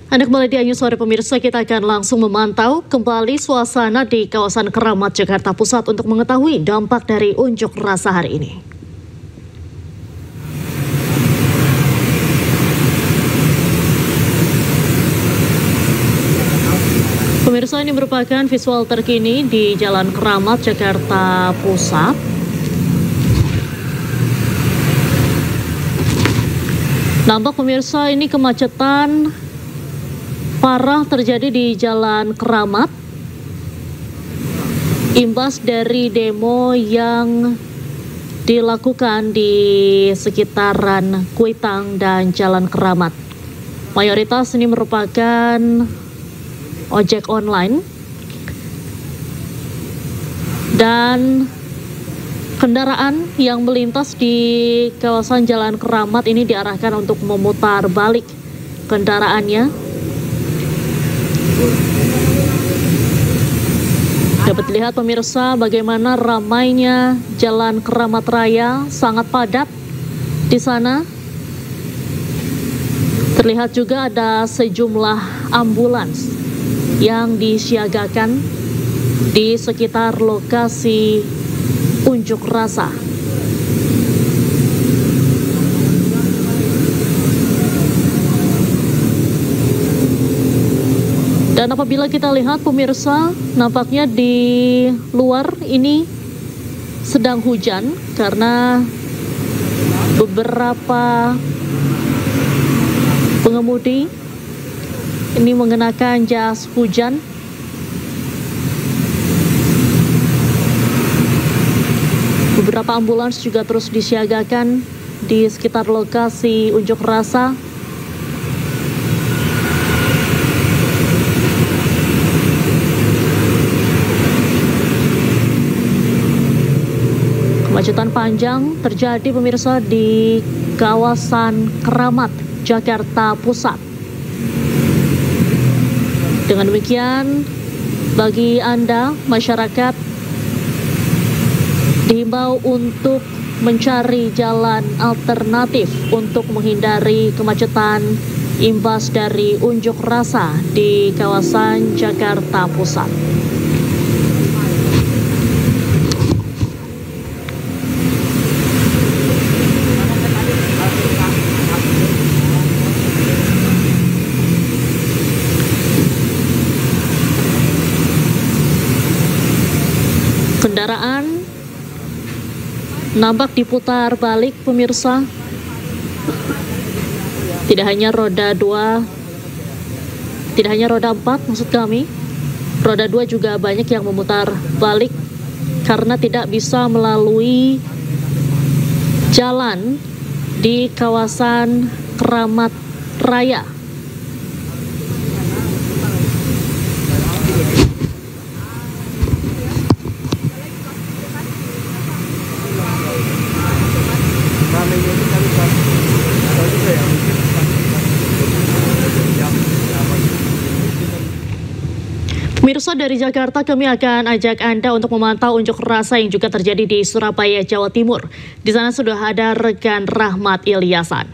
Anda kembali di Anyu Sore pemirsa, kita akan langsung memantau kembali suasana di kawasan Keramat, Jakarta Pusat untuk mengetahui dampak dari unjuk rasa hari ini. Pemirsa, ini merupakan visual terkini di Jalan Keramat, Jakarta Pusat. Nampak pemirsa, ini kemacetan parah terjadi di Jalan Keramat, imbas dari demo yang dilakukan di sekitaran Kuitang dan Jalan Keramat. Mayoritas ini merupakan ojek online dan kendaraan yang melintas di kawasan Jalan Keramat ini diarahkan untuk memutar balik kendaraannya. Dapat dilihat pemirsa bagaimana ramainya Jalan Keramat Raya, sangat padat di sana. Terlihat juga ada sejumlah ambulans yang disiagakan di sekitar lokasi unjuk rasa. Dan apabila kita lihat pemirsa, nampaknya di luar ini sedang hujan karena beberapa pengemudi ini mengenakan jas hujan. Beberapa ambulans juga terus disiagakan di sekitar lokasi unjuk rasa. Kemacetan panjang terjadi pemirsa di kawasan Keramat, Jakarta Pusat. Dengan demikian, bagi Anda masyarakat dihimbau untuk mencari jalan alternatif untuk menghindari kemacetan imbas dari unjuk rasa di kawasan Jakarta Pusat. Kendaraan nampak diputar balik pemirsa. Tidak hanya roda 4 maksud kami. Roda 2 juga banyak yang memutar balik karena tidak bisa melalui jalan di kawasan Keramat Raya. Pemirsa, dari Jakarta kami akan ajak Anda untuk memantau unjuk rasa yang juga terjadi di Surabaya, Jawa Timur. Di sana sudah ada rekan Rahmat Ilyasan.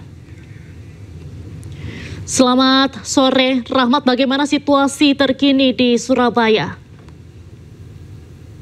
Selamat sore Rahmat, bagaimana situasi terkini di Surabaya?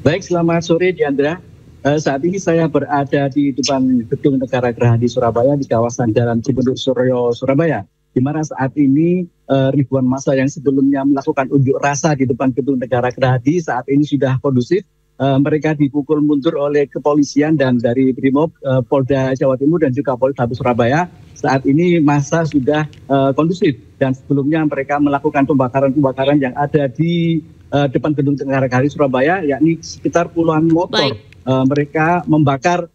Baik, selamat sore Diandra. Saat ini saya berada di depan Gedung Negara Geraha di Surabaya, di kawasan Jalan Gubernur Suryo, Surabaya, di mana saat ini ribuan massa yang sebelumnya melakukan unjuk rasa di depan Gedung Negara Gerahadi saat ini sudah kondusif. Mereka dipukul mundur oleh kepolisian dan dari Brimob, Polda Jawa Timur dan juga Polrestabes Surabaya. Saat ini massa sudah kondusif dan sebelumnya mereka melakukan pembakaran-pembakaran yang ada di depan Gedung Negara Gerahadi Surabaya, yakni sekitar puluhan motor. Mereka membakar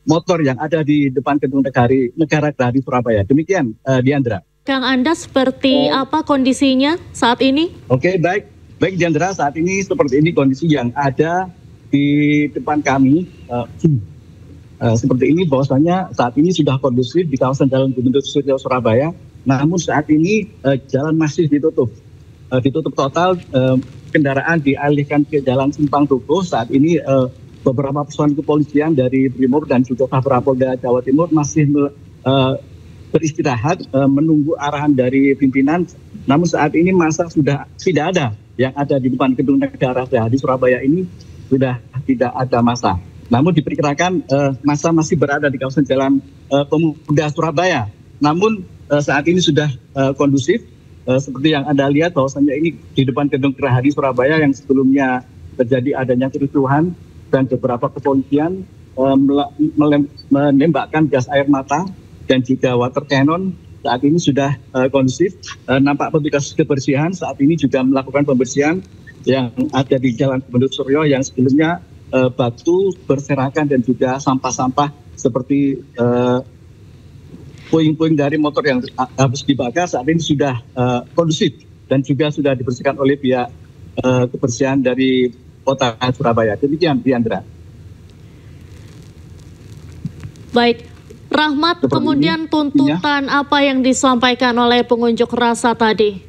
motor yang ada di depan Gedung Negara Gerahadi Surabaya. Demikian, Diandra. Kang, Anda seperti apa kondisinya saat ini? Oke, baik Diandra, saat ini seperti ini kondisi yang ada di depan kami. Seperti ini, bahwasanya saat ini sudah kondusif di kawasan Jalan Gubernur Suryo, Surabaya. Namun saat ini jalan masih ditutup total. Kendaraan dialihkan ke Jalan Simpang Tugu. Saat ini beberapa personel kepolisian dari Brimob dan juga Kapolda Jawa Timur masih beristirahat menunggu arahan dari pimpinan. Namun saat ini masa sudah tidak ada yang ada di depan gedung negara di Surabaya ini, sudah tidak ada masa. Namun diperkirakan masa masih berada di kawasan Jalan Pemuda Surabaya. Namun saat ini sudah kondusif, seperti yang Anda lihat bahwasanya ini di depan gedung Gerahadi Surabaya yang sebelumnya terjadi adanya kericuhan dan beberapa kepolisian menembakkan gas air mata dan juga water cannon. Saat ini sudah kondusif. Nampak petugas kebersihan saat ini juga melakukan pembersihan yang ada di Jalan Gubernur Suryo yang sebelumnya batu berserakan dan juga sampah-sampah seperti puing-puing dari motor yang habis dibakar saat ini sudah kondusif dan juga sudah dibersihkan oleh pihak kebersihan dari Kota Surabaya. Demikian, Diandra. Baik. Rahmat, kemudian tuntutan apa yang disampaikan oleh pengunjuk rasa tadi?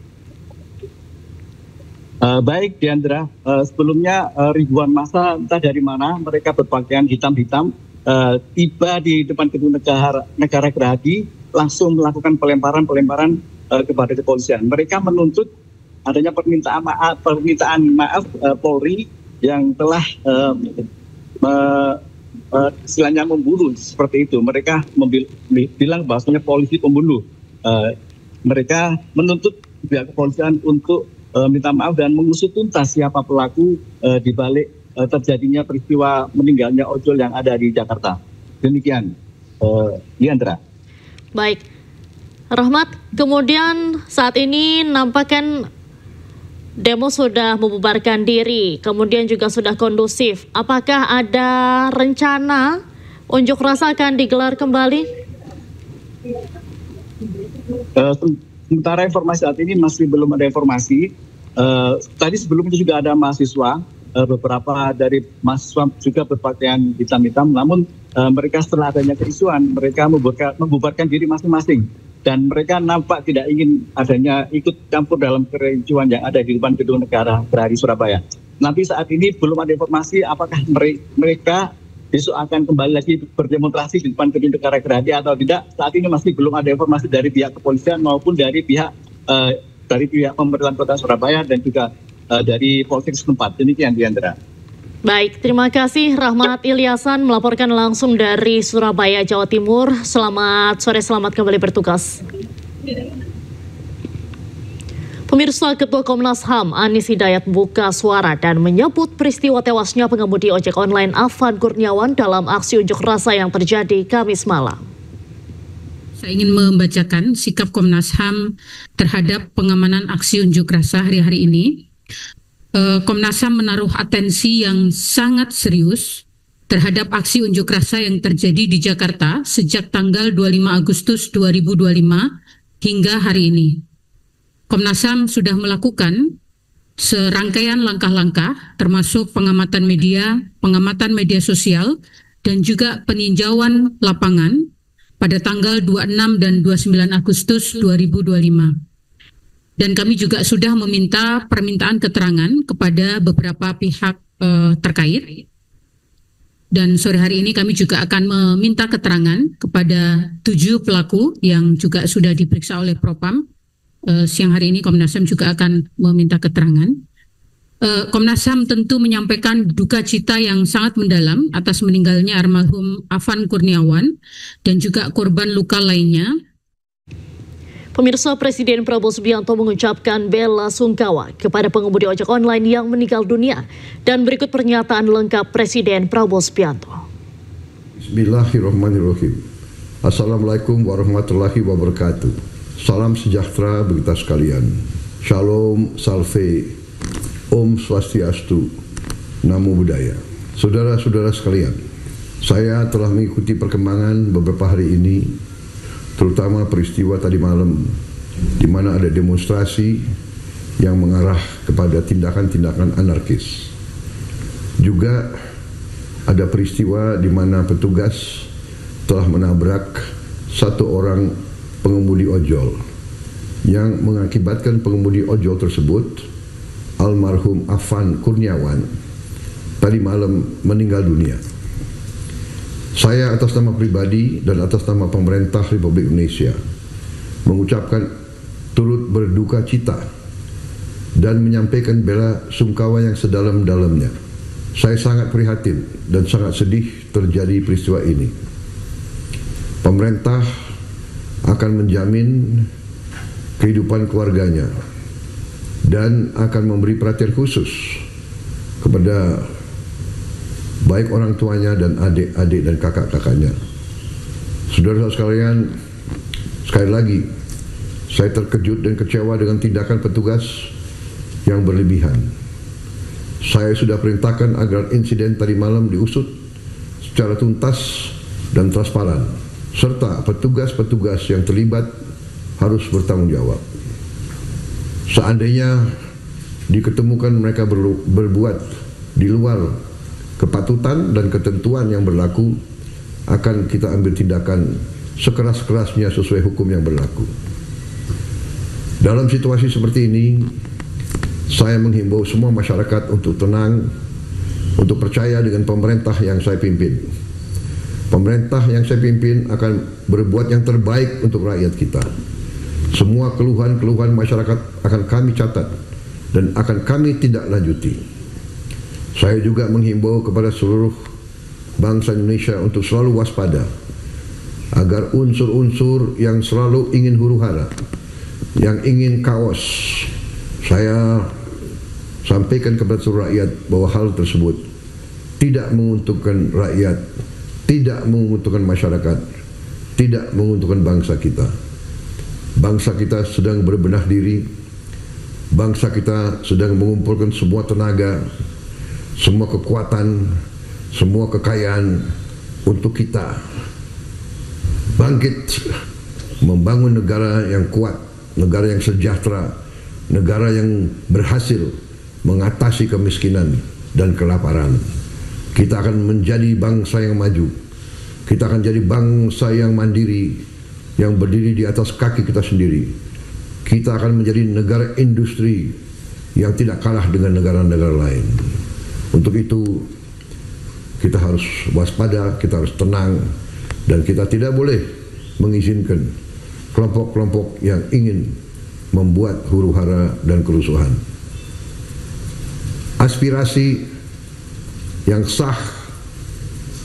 Baik, Diandra. Sebelumnya ribuan massa entah dari mana, mereka berpakaian hitam-hitam, tiba di depan gedung negara Gerahadi, langsung melakukan pelemparan kepada kepolisian. Mereka menuntut adanya permintaan maaf Polri yang telah istilahnya membunuh seperti itu. Mereka bilang bahwasanya polisi pembunuh. Mereka menuntut pihak kepolisian untuk minta maaf dan mengusut tuntas siapa pelaku di balik terjadinya peristiwa meninggalnya ojol yang ada di Jakarta. Demikian, Diandra. Baik, Rahmat. Kemudian saat ini nampaknya demo sudah membubarkan diri, kemudian juga sudah kondusif. Apakah ada rencana unjuk rasa akan digelar kembali? Sementara informasi saat ini masih belum ada informasi. Tadi sebelumnya juga ada mahasiswa, beberapa dari mahasiswa juga berpakaian hitam-hitam. Namun mereka setelah adanya keisuan, mereka membubarkan diri masing-masing. Dan mereka nampak tidak ingin adanya ikut campur dalam kericuhan yang ada di depan gedung negara Gerahadi Surabaya. Nanti saat ini belum ada informasi apakah mereka besok akan kembali lagi berdemonstrasi di depan gedung negara Gerahadi atau tidak. Saat ini masih belum ada informasi dari pihak kepolisian maupun dari pihak pemerintahan Kota Surabaya dan juga dari Polsek setempat. Demikian, Diandra. Baik, terima kasih Rahmat Ilyasan melaporkan langsung dari Surabaya, Jawa Timur. Selamat sore, selamat kembali bertugas. Pemirsa, Ketua Komnas HAM Anies Hidayat buka suara dan menyebut peristiwa tewasnya pengemudi ojek online Afan Kurniawan dalam aksi unjuk rasa yang terjadi Kamis malam. Saya ingin membacakan sikap Komnas HAM terhadap pengamanan aksi unjuk rasa hari-hari ini. Komnas HAM menaruh atensi yang sangat serius terhadap aksi unjuk rasa yang terjadi di Jakarta sejak tanggal 25 Agustus 2025 hingga hari ini. Komnas HAM sudah melakukan serangkaian langkah-langkah termasuk pengamatan media sosial, dan juga peninjauan lapangan pada tanggal 26 dan 29 Agustus 2025. Dan kami juga sudah meminta permintaan keterangan kepada beberapa pihak terkait. Dan sore hari ini kami juga akan meminta keterangan kepada 7 pelaku yang juga sudah diperiksa oleh Propam. Siang hari ini Komnas HAM juga akan meminta keterangan. Komnas HAM tentu menyampaikan duka cita yang sangat mendalam atas meninggalnya almarhum Afan Kurniawan dan juga korban luka lainnya. Pemirsa, Presiden Prabowo Subianto mengucapkan bela sungkawa kepada pengemudi ojek online yang meninggal dunia. Dan berikut pernyataan lengkap Presiden Prabowo Subianto. Bismillahirrahmanirrahim. Assalamualaikum warahmatullahi wabarakatuh. Salam sejahtera bagi kita sekalian. Shalom, salve, Om Swastiastu, Namo Buddhaya. Saudara-saudara sekalian, saya telah mengikuti perkembangan beberapa hari ini, terutama peristiwa tadi malam di mana ada demonstrasi yang mengarah kepada tindakan-tindakan anarkis. Juga ada peristiwa di mana petugas telah menabrak satu orang pengemudi ojol yang mengakibatkan pengemudi ojol tersebut, almarhum Afan Kurniawan, tadi malam meninggal dunia. Saya atas nama pribadi dan atas nama pemerintah Republik Indonesia mengucapkan turut berduka cita dan menyampaikan bela sungkawa yang sedalam-dalamnya. Saya sangat prihatin dan sangat sedih terjadi peristiwa ini. Pemerintah akan menjamin kehidupan keluarganya dan akan memberi perhatian khusus kepada baik orang tuanya dan adik-adik dan kakak-kakaknya. Saudara-saudara sekalian, sekali lagi saya terkejut dan kecewa dengan tindakan petugas yang berlebihan. Saya sudah perintahkan agar insiden tadi malam diusut secara tuntas dan transparan, serta petugas-petugas yang terlibat harus bertanggung jawab. Seandainya diketemukan mereka berbuat di luar kepatutan dan ketentuan yang berlaku, akan kita ambil tindakan sekeras-kerasnya sesuai hukum yang berlaku. Dalam situasi seperti ini, saya menghimbau semua masyarakat untuk tenang, untuk percaya dengan pemerintah yang saya pimpin. Pemerintah yang saya pimpin akan berbuat yang terbaik untuk rakyat kita. Semua keluhan-keluhan masyarakat akan kami catat dan akan kami tindak lanjuti. Saya juga menghimbau kepada seluruh bangsa Indonesia untuk selalu waspada agar unsur-unsur yang selalu ingin huru-hara, yang ingin kaos, saya sampaikan kepada seluruh rakyat bahwa hal tersebut tidak menguntungkan rakyat, tidak menguntungkan masyarakat, tidak menguntungkan bangsa kita. Bangsa kita sedang berbenah diri, bangsa kita sedang mengumpulkan semua tenaga, semua kekuatan, semua kekayaan untuk kita bangkit membangun negara yang kuat, negara yang sejahtera, negara yang berhasil mengatasi kemiskinan dan kelaparan. Kita akan menjadi bangsa yang maju. Kita akan jadi bangsa yang mandiri, yang berdiri di atas kaki kita sendiri. Kita akan menjadi negara industri yang tidak kalah dengan negara-negara lain. Untuk itu, kita harus waspada, kita harus tenang, dan kita tidak boleh mengizinkan kelompok-kelompok yang ingin membuat huru-hara dan kerusuhan. Aspirasi yang sah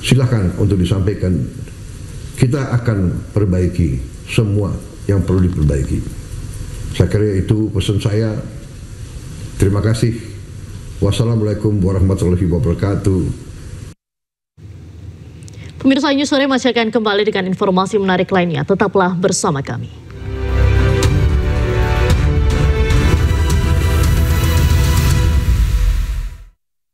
silakan untuk disampaikan. Kita akan perbaiki semua yang perlu diperbaiki. Saya kira itu pesan saya. Terima kasih. Wassalamualaikum warahmatullahi wabarakatuh. Pemirsa News Sore masih akan kembali dengan informasi menarik lainnya. Tetaplah bersama kami.